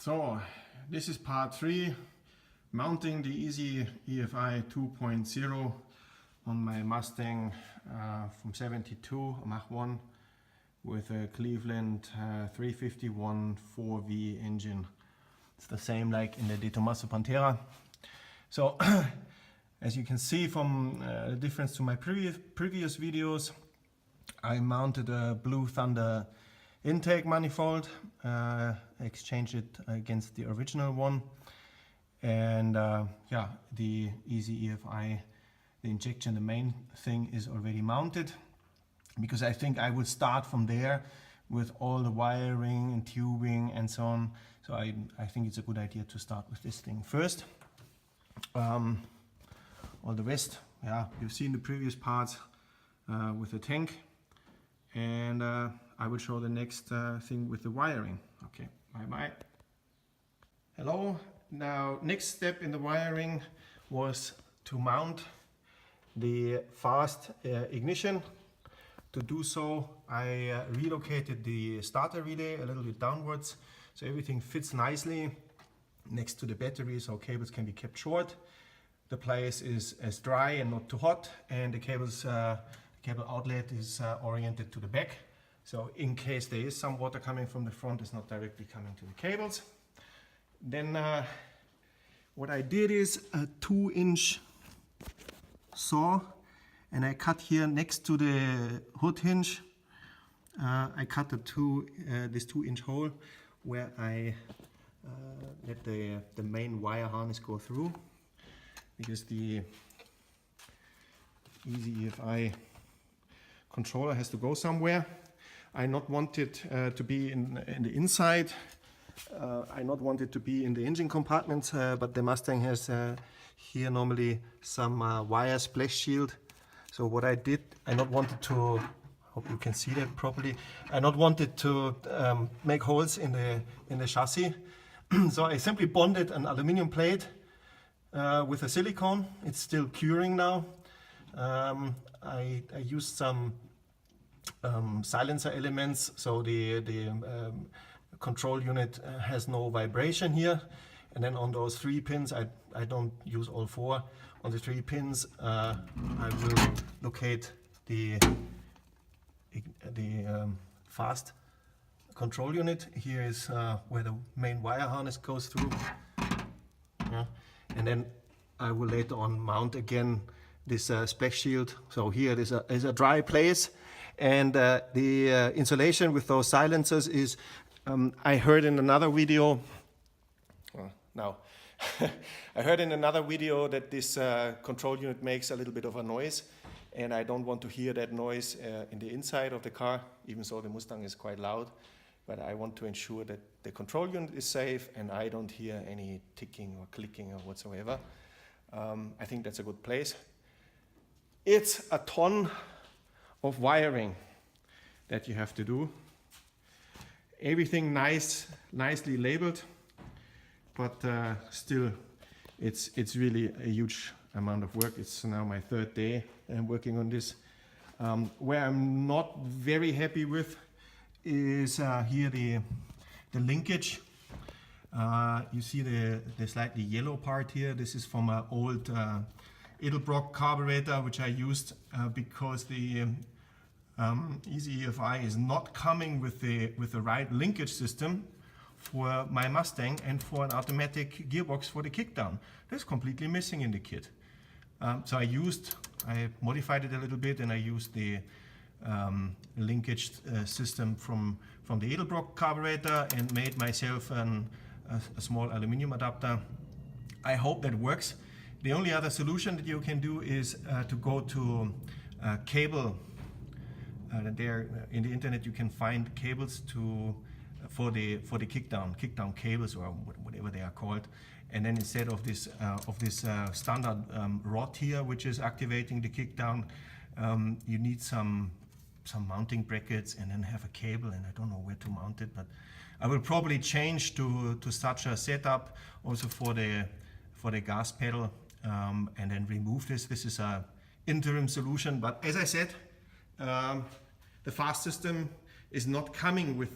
So this is part 3, mounting the EZ-EFI 2.0 on my Mustang from 72 Mach 1 with a Cleveland 351 4V engine. It's the same like in the De Tomaso Pantera. So as you can see from the difference to my previous videos, I mounted a Blue Thunder intake manifold, exchanged it against the original one, and yeah, the EZ-EFI, the injection, the main thing is already mounted, because I think I would start from there with all the wiring and tubing and so on. So I think it's a good idea to start with this thing first. All the rest, yeah, you've seen the previous parts with the tank, and I will show the next thing with the wiring. Okay, bye-bye. Hello. Now, next step in the wiring was to mount the fast ignition. To do so, I relocated the starter relay a little bit downwards, so everything fits nicely next to the battery, so cables can be kept short. The place is as dry and not too hot, and the cable outlet is oriented to the back. So in case there is some water coming from the front, it's not directly coming to the cables. Then what I did is a 2-inch saw, and I cut here next to the hood hinge. I cut this 2-inch hole where I let the main wire harness go through, because the EZ-EFI controller has to go somewhere. I not want it to be in the inside. I not want it to be in the engine compartments, but the Mustang has here normally some wire splash shield. So what I did, I not wanted to, hope you can see that properly, I not wanted to make holes in the chassis. So I simply bonded an aluminum plate with a silicone. It's still curing now. I used some silencer elements, so the control unit has no vibration here. And then on those 3 pins, I don't use all 4. On the 3 pins, I will locate the fast control unit. Here is where the main wire harness goes through. Yeah. And then I will later on mount again this splash shield. So here is a dry place, and the insulation with those silencers is, I heard in another video, I heard in another video that this control unit makes a little bit of a noise, and I don't want to hear that noise in the inside of the car, even though the Mustang is quite loud. But I want to ensure that the control unit is safe and I don't hear any ticking or clicking or whatsoever. I think that's a good place. It's a ton of wiring that you have to do. Everything nicely labeled, but still it's really a huge amount of work. It's now my 3rd day working on this. Where I'm not very happy with is here the linkage. You see the slightly yellow part here. This is from an old Edelbrock carburetor, which I used because the EZ-EFI is not coming with the right linkage system for my Mustang and for an automatic gearbox for the kickdown. That's completely missing in the kit. So I modified it a little bit, and I used the linkage system from the Edelbrock carburetor and made myself a small aluminum adapter. I hope that works. The only other solution that you can do is to go to cable. There in the internet you can find cables for the kickdown cables, or whatever they are called. And then instead of this standard rod here, which is activating the kickdown, you need some mounting brackets and then have a cable, and I don't know where to mount it, but I will probably change to such a setup also for the gas pedal, and then remove this. This is a interim solution, but as I said, the fast system is not coming with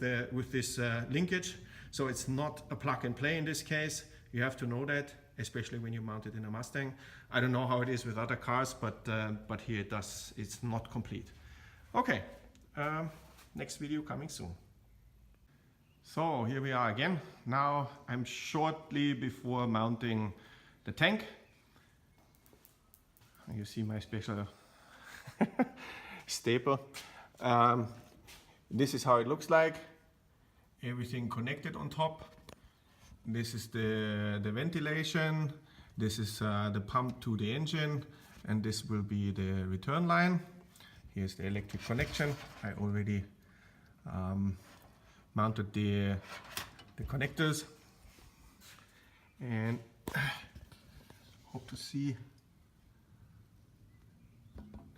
this linkage, So it's not a plug and play in this case. You have to know that, especially when you mount it in a Mustang. I don't know how it is with other cars, but here it does. It's not complete. Okay, next video coming soon. So here we are again. Now I'm shortly before mounting the tank. You see my special staple. This is how it looks like. Everything connected on top. This is the ventilation. This is the pump to the engine, and this will be the return line. Here's the electric connection. I already mounted the connectors, and hope to see.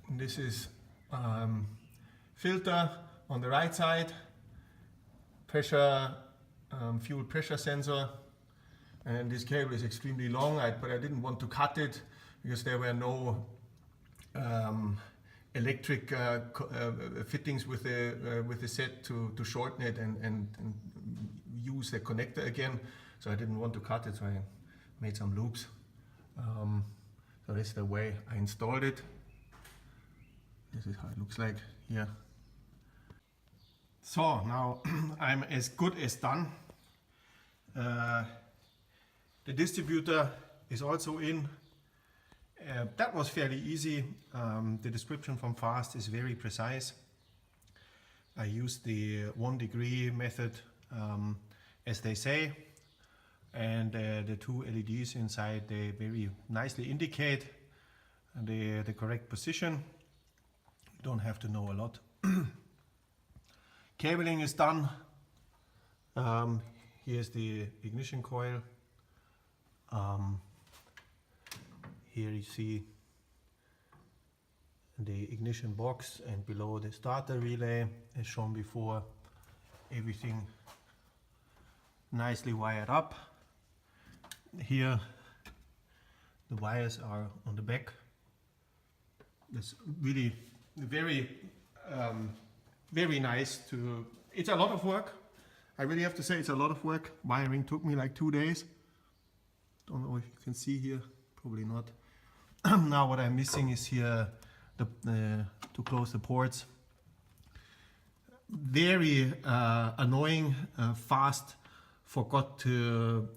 This is filter on the right side, pressure, fuel pressure sensor, and this cable is extremely long, but I didn't want to cut it because there were no electric fittings with the set to shorten it and use the connector again. So I didn't want to cut it, so I made some loops. So this is the way I installed it. This is how it looks like here. So now I'm as good as done. The distributor is also in. That was fairly easy. The description from Fast is very precise. I used the 1 degree method as they say, and the two LEDs inside, they very nicely indicate the correct position. You don't have to know a lot. Cabling is done. Here's the ignition coil. Here you see the ignition box, and below the starter relay as shown before. Everything nicely wired up. Here the wires are on the back. It's really very nice to. It's a lot of work. I really have to say it's a lot of work. Wiring took me like 2 days. Don't know if you can see here, probably not. Now what I'm missing is here to close the ports. Very annoying. Fast forgot to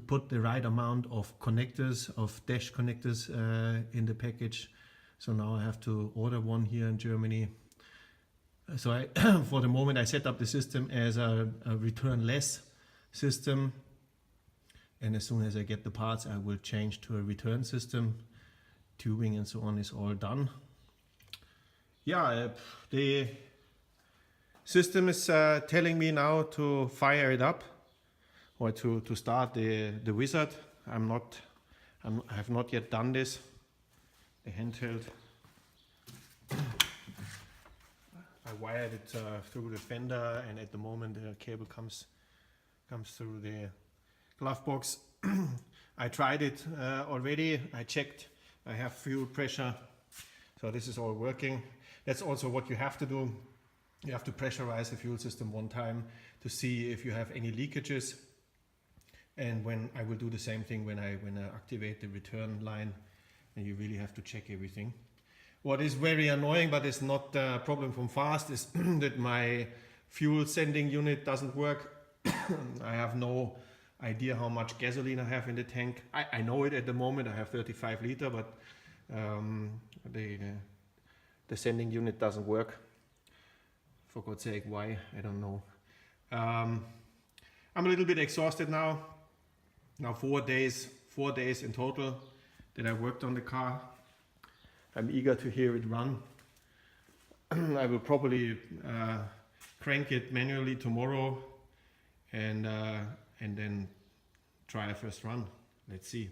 put the right amount of connectors, of dash connectors in the package. So now I have to order one here in Germany. So I, for the moment, I set up the system as a return-less system. And as soon as I get the parts, I will change to a return system. Tubing and so on is all done. Yeah, the system is telling me now to fire it up, or to start the wizard. I have not yet done this. The handheld. I wired it through the fender, and at the moment the cable comes through the glove box. I tried it already. I checked. I have fuel pressure, so this is all working. That's also what you have to do. You have to pressurize the fuel system one time to see if you have any leakages. And when I will do the same thing when I activate the return line, and you really have to check everything. What is very annoying, but it's not a problem from Fast, is that my fuel sending unit doesn't work. I have no idea how much gasoline I have in the tank. I know it at the moment. I have 35 liter, but the sending unit doesn't work. For God's sake, why? I don't know. I'm a little bit exhausted now. Now 4 days in total that I worked on the car. I'm eager to hear it run. I will probably crank it manually tomorrow and then try a first run. Let's see.